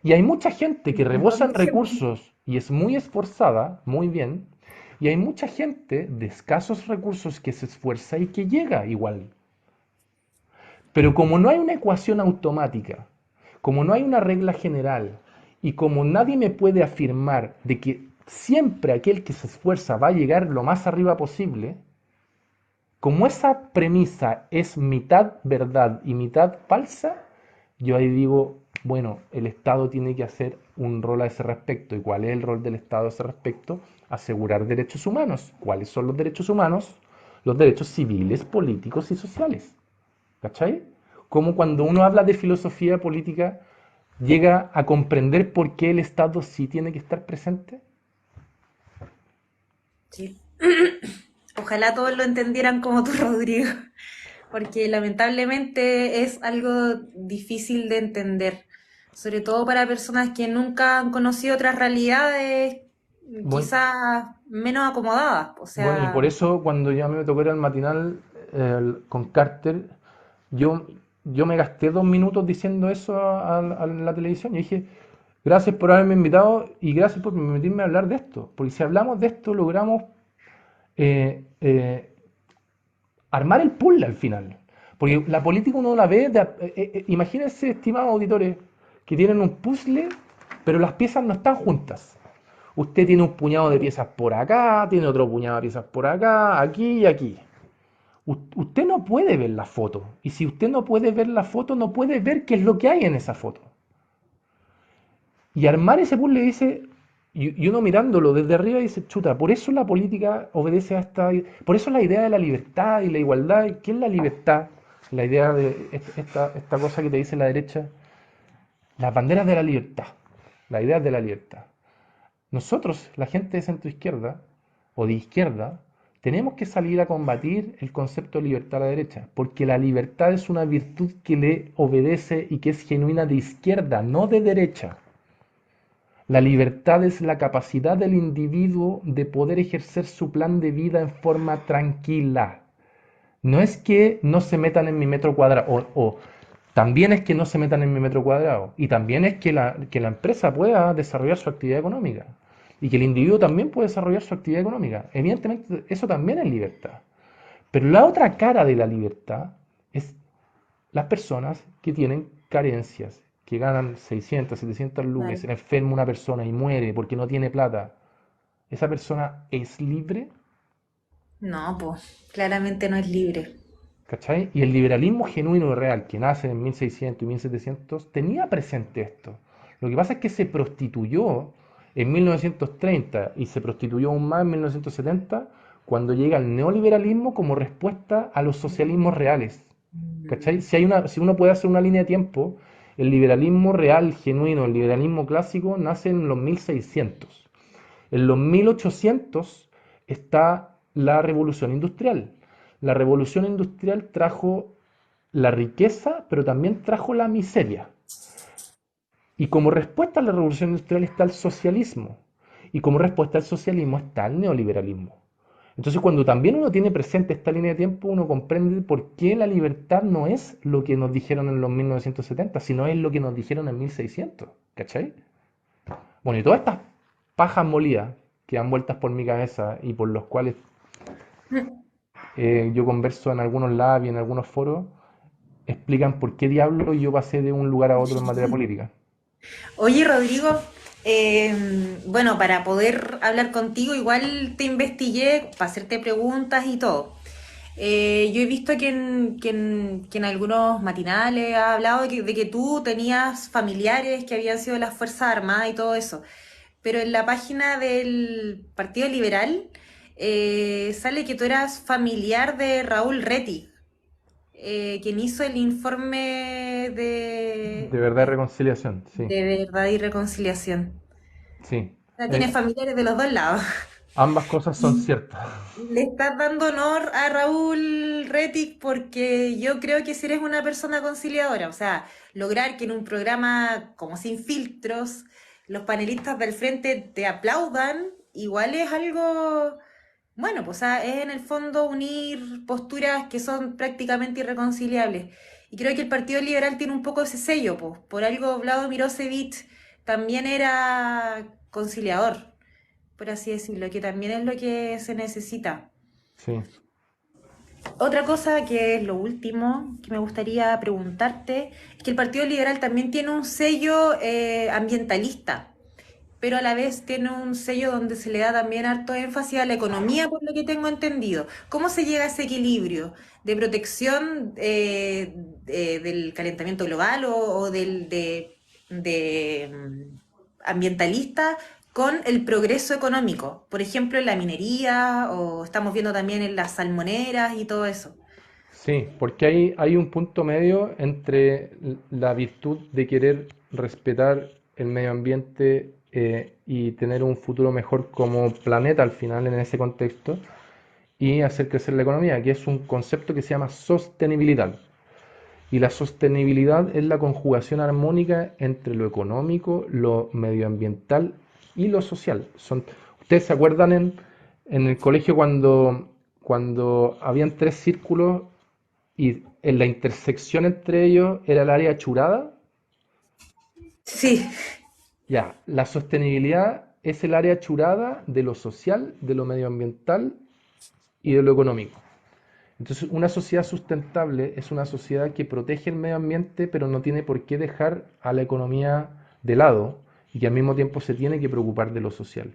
Y hay mucha gente que Un rebosa montón en de gente. recursos y es muy esforzada, muy bien, y hay mucha gente de escasos recursos que se esfuerza y que llega igual. Pero como no hay una ecuación automática, como no hay una regla general, y como nadie me puede afirmar de que siempre aquel que se esfuerza va a llegar lo más arriba posible, como esa premisa es mitad verdad y mitad falsa, yo ahí digo, bueno, el Estado tiene que hacer un rol a ese respecto. ¿Y cuál es el rol del Estado a ese respecto? Asegurar derechos humanos. ¿Cuáles son los derechos humanos? Los derechos civiles, políticos y sociales. ¿Cachai? Como cuando uno habla de filosofía política, llega a comprender por qué el Estado sí tiene que estar presente. Sí. Ojalá todos lo entendieran como tú, Rodrigo, porque lamentablemente es algo difícil de entender, sobre todo para personas que nunca han conocido otras realidades, Bueno, quizás menos acomodadas. O bueno, y por sea, eso cuando ya me tocó ir al matinal con Carter, yo, yo me gasté 2 minutos diciendo eso a la televisión. Y dije, gracias por haberme invitado y gracias por permitirme hablar de esto. Porque si hablamos de esto, logramos eh, eh, armar el puzzle al final. Porque la política uno la ve, imagínense, estimados auditores, que tienen un puzzle, pero las piezas no están juntas. Usted tiene un puñado de piezas por acá, tiene otro puñado de piezas por acá, aquí y aquí. Usted no puede ver la foto. Y si usted no puede ver la foto, no puede ver qué es lo que hay en esa foto. Y armar ese puzzle dice, y uno mirándolo desde arriba dice, chuta, por eso la política obedece a esta, por eso la idea de la libertad y la igualdad, ¿qué es la libertad? La idea de esta cosa que te dice la derecha, las banderas de la libertad, la idea de la libertad. Nosotros, la gente de centro izquierda o de izquierda, tenemos que salir a combatir el concepto de libertad a la derecha, porque la libertad es una virtud que le obedece y que es genuina de izquierda, no de derecha. La libertad es la capacidad del individuo de poder ejercer su plan de vida en forma tranquila. No es que no se metan en mi metro cuadrado, o también es que no se metan en mi metro cuadrado, y también es que la empresa pueda desarrollar su actividad económica, y que el individuo también pueda desarrollar su actividad económica. Evidentemente, eso también es libertad. Pero la otra cara de la libertad es las personas que tienen carencias, que ganan 600, 700 lucas, claro. se le enferma una persona y muere porque no tiene plata. ¿Esa persona es libre? No, pues claramente no es libre. ¿Cachai? Y el liberalismo genuino y real, que nace en 1600 y 1700, tenía presente esto. Lo que pasa es que se prostituyó en 1930 y se prostituyó aún más en 1970 cuando llega el neoliberalismo como respuesta a los socialismos reales. ¿Cachai? Si uno puede hacer una línea de tiempo, el liberalismo real, genuino, el liberalismo clásico nace en los 1600. En los 1800 está la revolución industrial. La revolución industrial trajo la riqueza, pero también trajo la miseria. Y como respuesta a la revolución industrial está el socialismo. Y como respuesta al socialismo está el neoliberalismo. Entonces, cuando también uno tiene presente esta línea de tiempo, uno comprende por qué la libertad no es lo que nos dijeron en los 1970, sino es lo que nos dijeron en 1600. ¿Cachai? Bueno, y todas estas pajas molidas que dan vueltas por mi cabeza y por los cuales yo converso en algunos labs y en algunos foros, explican por qué diablo yo pasé de un lugar a otro en materia política. Oye, Rodrigo, bueno, para poder hablar contigo, igual te investigué para hacerte preguntas y todo. Yo he visto que en algunos matinales ha hablado de que tú tenías familiares que habían sido de las Fuerzas Armadas y todo eso. Pero en la página del Partido Liberal sale que tú eras familiar de Raúl Reti, quien hizo el informe De verdad, reconciliación, sí, de verdad y reconciliación. sí. O sea, Eh, tienes familiares de los dos lados. ambas cosas son Y ciertas. le estás dando honor a Raúl Retic porque yo creo que si eres una persona conciliadora, o sea, lograr que en un programa como Sin Filtros los panelistas del frente te aplaudan, igual es algo, bueno, pues o sea, es en el fondo unir posturas que son prácticamente irreconciliables. Y creo que el Partido Liberal tiene un poco ese sello, pues, por algo Vlado Mirosevic también era conciliador, por así decirlo, que también es lo que se necesita. Sí, Otra cosa que es lo último que me gustaría preguntarte es que el Partido Liberal también tiene un sello ambientalista, pero a la vez tiene un sello donde se le da también harto énfasis a la economía, por lo que tengo entendido. ¿Cómo se llega a ese equilibrio de protección del calentamiento global o ambientalista con el progreso económico? Por ejemplo, en la minería o estamos viendo también en las salmoneras y todo eso. sí, porque hay un punto medio entre la virtud de querer respetar el medio ambiente y tener un futuro mejor como planeta al final en ese contexto y hacer crecer la economía, que es un concepto que se llama sostenibilidad. Y la sostenibilidad es la conjugación armónica entre lo económico, lo medioambiental y lo social. ¿Ustedes se acuerdan en el colegio cuando habían tres círculos y en la intersección entre ellos era el área churada? Sí. Ya, la sostenibilidad es el área churada de lo social, de lo medioambiental y de lo económico. Entonces, una sociedad sustentable es una sociedad que protege el medio ambiente, pero no tiene por qué dejar a la economía de lado y que al mismo tiempo se tiene que preocupar de lo social.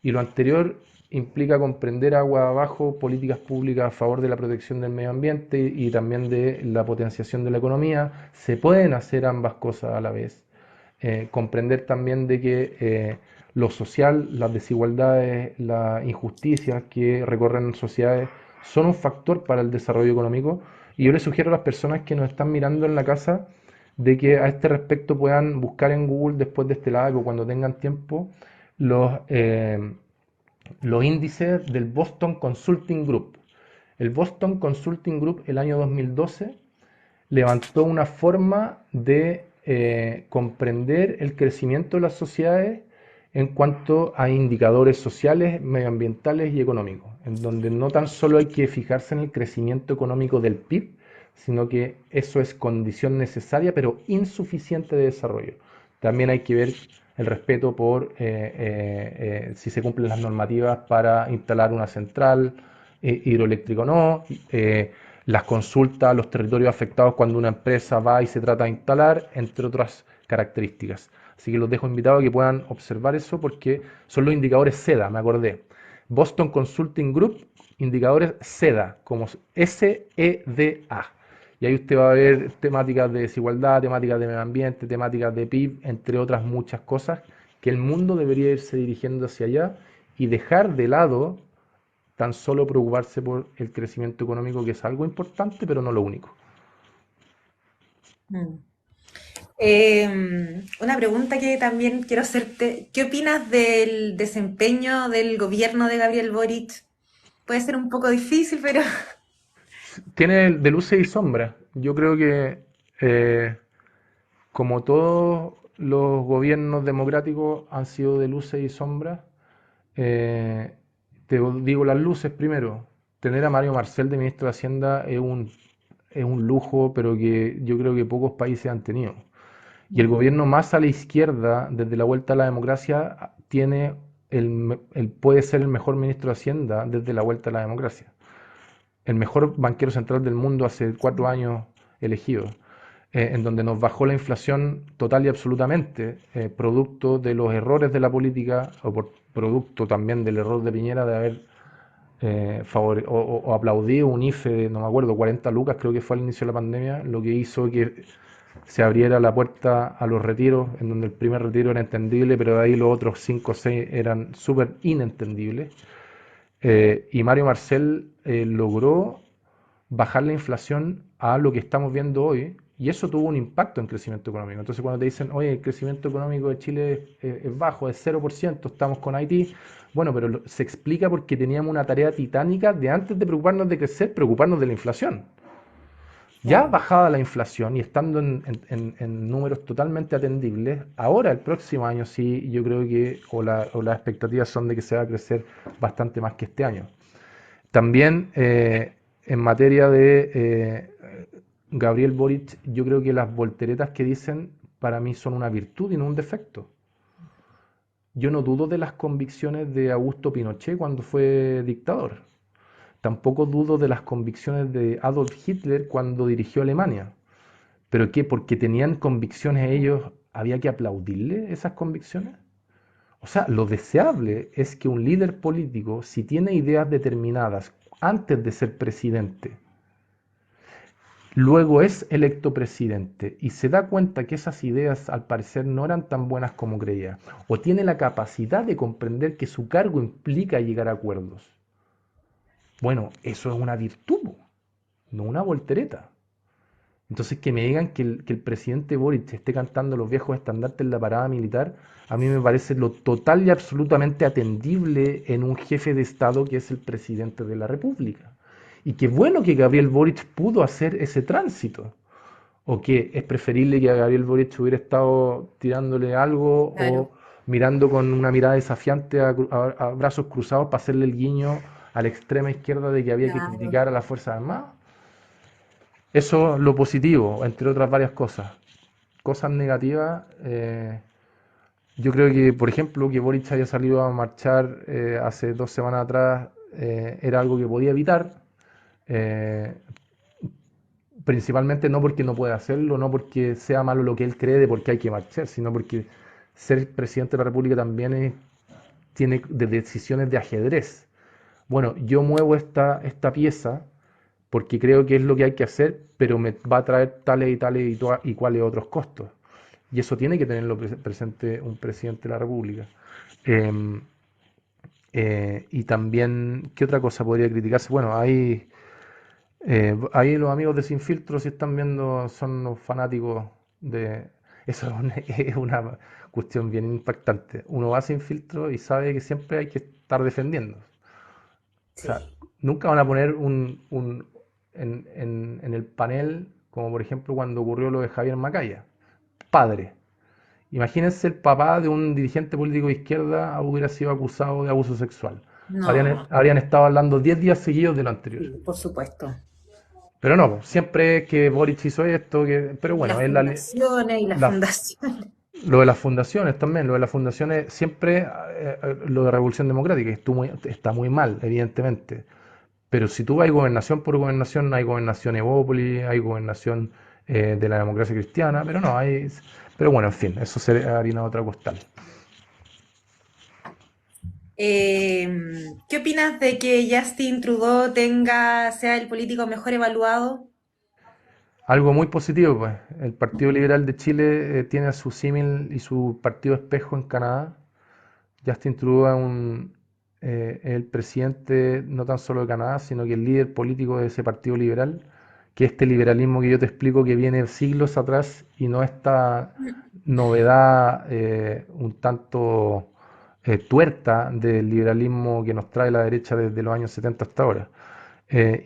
Y lo anterior implica comprender agua abajo políticas públicas a favor de la protección del medio ambiente y también de la potenciación de la economía. Se pueden hacer ambas cosas a la vez. Comprender también de que lo social, las desigualdades, las injusticias que recorren sociedades son un factor para el desarrollo económico. Y yo les sugiero a las personas que nos están mirando en la casa de que a este respecto puedan buscar en Google después de este live o cuando tengan tiempo los, eh, los índices del Boston Consulting Group. El Boston Consulting Group el año 2012 levantó una forma de comprender el crecimiento de las sociedades en cuanto a indicadores sociales, medioambientales y económicos, en donde no tan solo hay que fijarse en el crecimiento económico del PIB, sino que eso es condición necesaria pero insuficiente de desarrollo. También hay que ver el respeto por si se cumplen las normativas para instalar una central hidroeléctrica o no, las consultas a los territorios afectados cuando una empresa va y se trata de instalar, entre otras características. Así que los dejo invitados a que puedan observar eso porque son los indicadores SEDA, me acordé. Boston Consulting Group, indicadores SEDA, como SEDA. Y ahí usted va a ver temáticas de desigualdad, temáticas de medio ambiente, temáticas de PIB, entre otras muchas cosas, que el mundo debería irse dirigiendo hacia allá y dejar de lado tan solo preocuparse por el crecimiento económico, que es algo importante, pero no lo único. Mm. Una pregunta que también quiero hacerte. ¿Qué opinas del desempeño del gobierno de Gabriel Boric? Puede ser un poco difícil, pero Tiene de luces y sombras. Yo creo que, eh, como todos los gobiernos democráticos han sido de luces y sombras, eh, te digo las luces primero. Tener a Mario Marcel de ministro de Hacienda es un lujo, pero que yo creo que pocos países han tenido. Y el gobierno más a la izquierda, desde la vuelta a la democracia, tiene puede ser el mejor ministro de Hacienda desde la vuelta a la democracia. El mejor banquero central del mundo hace 4 años elegido, en donde nos bajó la inflación total y absolutamente, producto de los errores de la política, o por producto también del error de Piñera de haber o aplaudido un IFE de, no me acuerdo, 40 lucas, creo que fue al inicio de la pandemia, lo que hizo que se abriera la puerta a los retiros, en donde el primer retiro era entendible, pero de ahí los otros 5 o 6 eran súper inentendibles. Y Mario Marcel logró bajar la inflación a lo que estamos viendo hoy, y eso tuvo un impacto en crecimiento económico. Entonces, cuando te dicen, oye, el crecimiento económico de Chile es bajo, es 0%, estamos con Haití, bueno, pero se explica porque teníamos una tarea titánica de antes de preocuparnos de crecer, preocuparnos de la inflación. Ya claro. bajada la inflación y estando en números totalmente atendibles, ahora el próximo año sí, yo creo que, o las expectativas son de que se va a crecer bastante más que este año. También en materia de Gabriel Boric, yo creo que las volteretas que dicen para mí son una virtud y no un defecto. yo no dudo de las convicciones de Augusto Pinochet cuando fue dictador. Tampoco dudo de las convicciones de Adolf Hitler cuando dirigió Alemania. ¿Pero qué? ¿Porque tenían convicciones ellos, había que aplaudirle esas convicciones? O sea, lo deseable es que un líder político, si tiene ideas determinadas antes de ser presidente, luego es electo presidente y se da cuenta que esas ideas al parecer no eran tan buenas como creía, o tiene la capacidad de comprender que su cargo implica llegar a acuerdos, bueno, eso es una virtud, no una voltereta. Entonces, que me digan que el presidente Boric esté cantando los viejos estandartes en la parada militar, a mí me parece lo total y absolutamente atendible en un jefe de Estado que es el presidente de la República. Y qué bueno que Gabriel Boric pudo hacer ese tránsito. O que es preferible que a Gabriel Boric hubiera estado tirándole algo o Claro, mirando con una mirada desafiante a brazos cruzados para hacerle el guiño a la extrema izquierda de que había que claro. criticar a las Fuerzas Armadas. Eso es lo positivo, entre otras varias cosas. Cosas negativas, yo creo que, por ejemplo, que Boric haya salido a marchar hace 2 semanas atrás era algo que podía evitar, eh, principalmente no porque no pueda hacerlo, no porque sea malo lo que él cree de por qué hay que marchar, sino porque ser presidente de la República también tiene de decisiones de ajedrez. Bueno, yo muevo esta pieza porque creo que es lo que hay que hacer, pero me va a traer tales y tales y cuáles otros costos. Y eso tiene que tenerlo presente un presidente de la República. Eh, y también, ¿qué otra cosa podría criticarse? Bueno, ahí los amigos de Sin Filtro, si están viendo, son los fanáticos de... Eso es una cuestión bien impactante. Uno va sin filtro y sabe que siempre hay que estar defendiendo. O sea, Sí. nunca van a poner en el panel, como por ejemplo cuando ocurrió lo de Javier Macaya, padre. Imagínense el papá de un dirigente político de izquierda hubiera sido acusado de abuso sexual. No, Habrían estado hablando 10 días seguidos de lo anterior. sí, por supuesto. Pero no, siempre es que Boric hizo esto, pero Y bueno, las es fundaciones y las la- fundaciones. lo de las fundaciones también, lo de las fundaciones, siempre lo de Revolución Democrática, está muy mal, evidentemente. Pero si tú vas gobernación por gobernación, hay gobernación Evópolis, hay gobernación de la democracia cristiana, pero no, hay... Pero bueno, en fin, eso sería harina de otra costal. ¿Qué opinas de que Justin Trudeau sea el político mejor evaluado? Algo muy positivo, pues. El Partido Liberal de Chile tiene a su símil y su partido espejo en Canadá. Justin Trudeau es el presidente no tan solo de Canadá, sino que el líder político de ese partido liberal, que este liberalismo que yo te explico que viene siglos atrás y no esta novedad un tanto tuerta del liberalismo que nos trae la derecha desde los años 70 hasta ahora.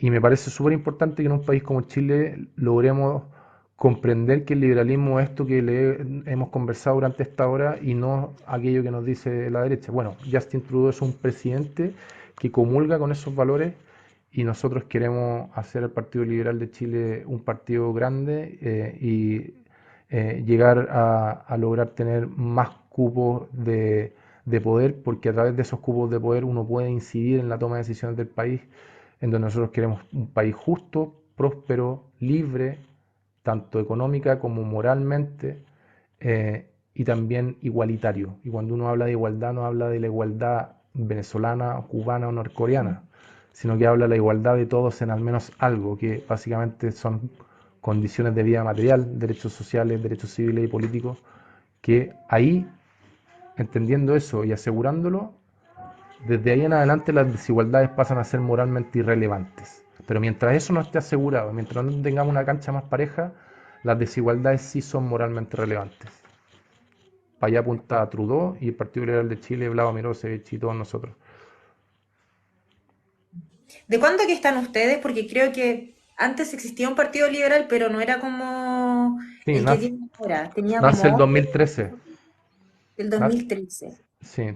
Y me parece súper importante que en un país como Chile logremos comprender que el liberalismo es esto que hemos conversado durante esta hora y no aquello que nos dice la derecha. Bueno, Justin Trudeau es un presidente que comulga con esos valores y nosotros queremos hacer el Partido Liberal de Chile un partido grande y llegar a lograr tener más cupos de poder, porque a través de esos cupos de poder uno puede incidir en la toma de decisiones del país, en donde nosotros queremos un país justo, próspero, libre, tanto económica como moralmente, y también igualitario. Y cuando uno habla de igualdad, no habla de la igualdad venezolana, cubana o norcoreana, sino que habla de la igualdad de todos en al menos algo, que básicamente son condiciones de vida material, derechos sociales, derechos civiles y políticos, que ahí, entendiendo eso y asegurándolo, desde ahí en adelante las desigualdades pasan a ser moralmente irrelevantes. Pero mientras eso no esté asegurado, mientras no tengamos una cancha más pareja, las desigualdades sí son moralmente relevantes. Para allá apunta Trudeau y el Partido Liberal de Chile, Vlado Mirosevich y todos nosotros. ¿De cuándo que están ustedes? Porque creo que antes existía un partido liberal, pero no era como Sí, el que tienen ahora. Tenía nace el como 8, 2013. del Na- 2013. sí,